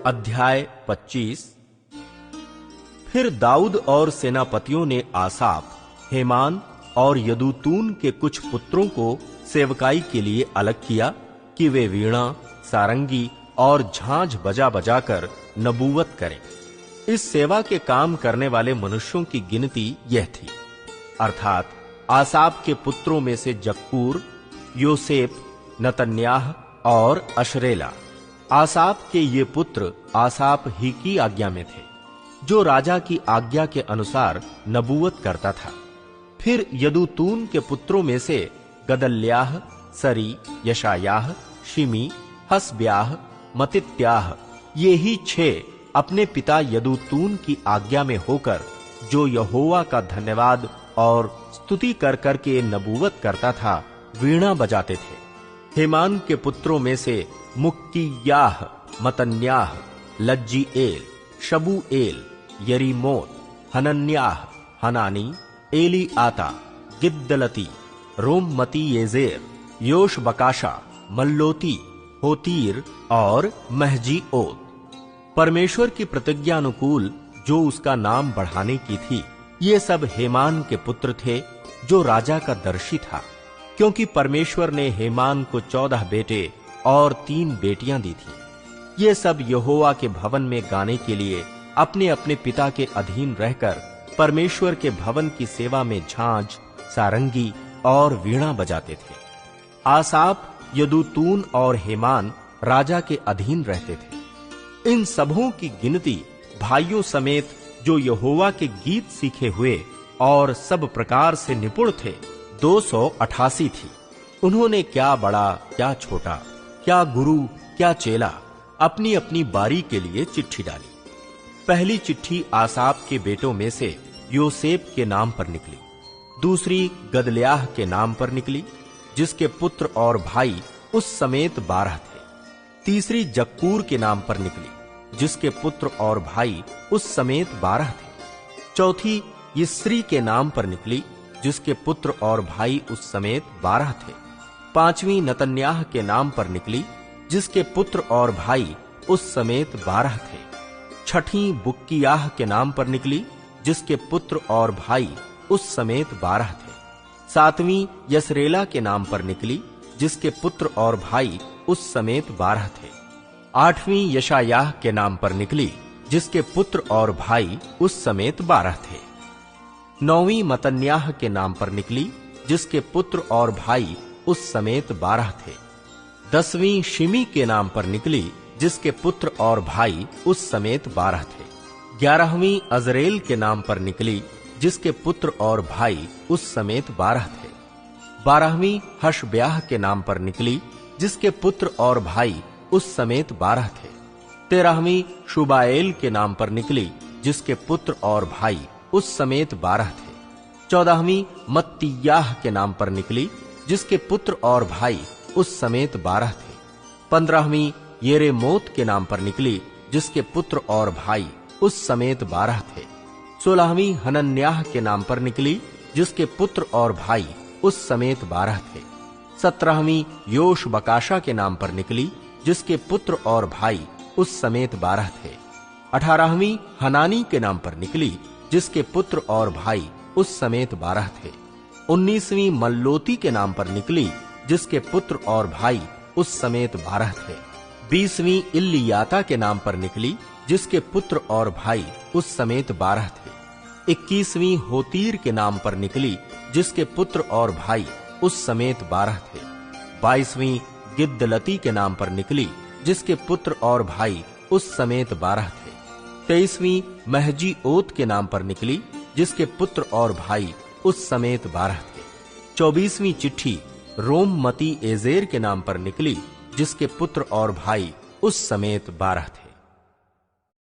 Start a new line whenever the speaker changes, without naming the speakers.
अध्याय 25। फिर दाऊद और सेनापतियों ने आसाप, हेमान और यदूतून के कुछ पुत्रों को सेवकाई के लिए अलग किया कि वे वीणा, सारंगी और झांझ बजा बजाकर नबूवत करें। इस सेवा के काम करने वाले मनुष्यों की गिनती यह थी, अर्थात आसाप के पुत्रों में से जक्कूर, योसेफ, नतन्याह और अशरेला। आसाप के ये पुत्र आसाप ही की आज्ञा में थे, जो राजा की आज्ञा के अनुसार नबूवत करता था। फिर यदूतून के पुत्रों में से गदल्याह, सरी, यशायाह, शिमी, हसब्याह, मतित्याह, ये ही 6 अपने पिता यदूतून की आज्ञा में होकर, जो यहोवा का धन्यवाद और स्तुति कर करके नबूवत करता था, वीणा बजाते थे। हेमान के पुत्रों में से मुक्कियाह, मतन्याह, लज्जीएल, शबूएल, यरीमोत, हनन्याह, हनानी, एली आता, गिद्दलती, रोममती येजेर, योश बकाशा, मल्लोती, होतीर और महजीओत। परमेश्वर की प्रतिज्ञा अनुकूल जो उसका नाम बढ़ाने की थी, ये सब हेमान के पुत्र थे, जो राजा का दर्शी था, क्योंकि परमेश्वर ने हेमान को 14 बेटे और 3 बेटियां दी थी। ये सब यहोवा के भवन में गाने के लिए अपने अपने पिता के अधीन रहकर परमेश्वर के भवन की सेवा में झांझ, सारंगी और वीणा बजाते थे। आसाप, यदूतून और हेमान राजा के अधीन रहते थे। इन सबों की गिनती भाइयों समेत जो यहोवा के गीत सीखे हुए और सब प्रकार से निपुण थे, 288 थी। उन्होंने क्या बड़ा, क्या छोटा, क्या गुरु, क्या चेला, अपनी अपनी बारी के लिए चिट्ठी डाली। पहली चिट्ठी आसाप के बेटों में से योसेफ के नाम पर निकली, दूसरी गदल्याह के नाम पर निकली, जिसके पुत्र और भाई उस समेत 12 थे। तीसरी जक्कूर के नाम पर निकली, जिसके पुत्र और भाई उस समेत 12 थे। चौथी यिस्री के नाम पर निकली, जिसके पुत्र और भाई उस समेत 12 थे। पांचवी नतन्याह के नाम पर निकली, जिसके पुत्र और भाई उस समेत 12 थे। छठी बुक्कियाह के नाम पर निकली, जिसके पुत्र और भाई उस समेत 12 थे। सातवीं यसरेला के नाम पर निकली, जिसके पुत्र और भाई उस समेत 12 थे। आठवीं यशायाह के नाम पर निकली, जिसके पुत्र और भाई उस समेत 12 थे। नौवीं मतन्याह के नाम पर निकली, जिसके पुत्र और भाई उस समेत 12 थे। 10वीं शिमी के नाम पर निकली, जिसके पुत्र और भाई उस समेत 12 थे। 11वीं अजरेल के नाम पर निकली, जिसके पुत्र और भाई उस समेत 12 थे। 12वीं हशब्याह के नाम पर निकली, जिसके पुत्र और भाई उस समेत 12 थे। 13वीं शुबाएल के नाम पर निकली, जिसके पुत्र और भाई उस समेत 12 थे। 14वीं मत्तियाह के नाम पर निकली, जिसके पुत्र और भाई उस समेत 12 थे। 15वीं येरेमोत के नाम पर निकली, जिसके पुत्र और भाई उस समेत 12 थे। 16वीं हनन्याह के नाम पर निकली, जिसके पुत्र और भाई उस समेत 12 थे। 17वीं योश बकाशा के नाम पर निकली, जिसके पुत्र और भाई उस समेत 12 थे। 18वीं हनानी के नाम पर निकली, जिसके पुत्र और भाई उस समेत 12 थे। 19वीं मल्लोती के नाम पर निकली, जिसके पुत्र और भाई उस समेत 12 थे। 20वीं इल्लियाता के नाम पर निकली, जिसके पुत्र और भाई उस समेत 12 थे। 21वीं होतीर के नाम पर निकली, जिसके पुत्र और भाई उस समेत 12 थे। 22वीं गिद्दलती के नाम पर निकली, जिसके पुत्र और भाई उस समेत 12 थे। 23वीं महजीओत के नाम पर निकली, जिसके पुत्र और भाई उस समेत 12 थे। 24वीं चिट्ठी रोममती येजेर के नाम पर निकली, जिसके पुत्र और भाई उस समेत 12 थे।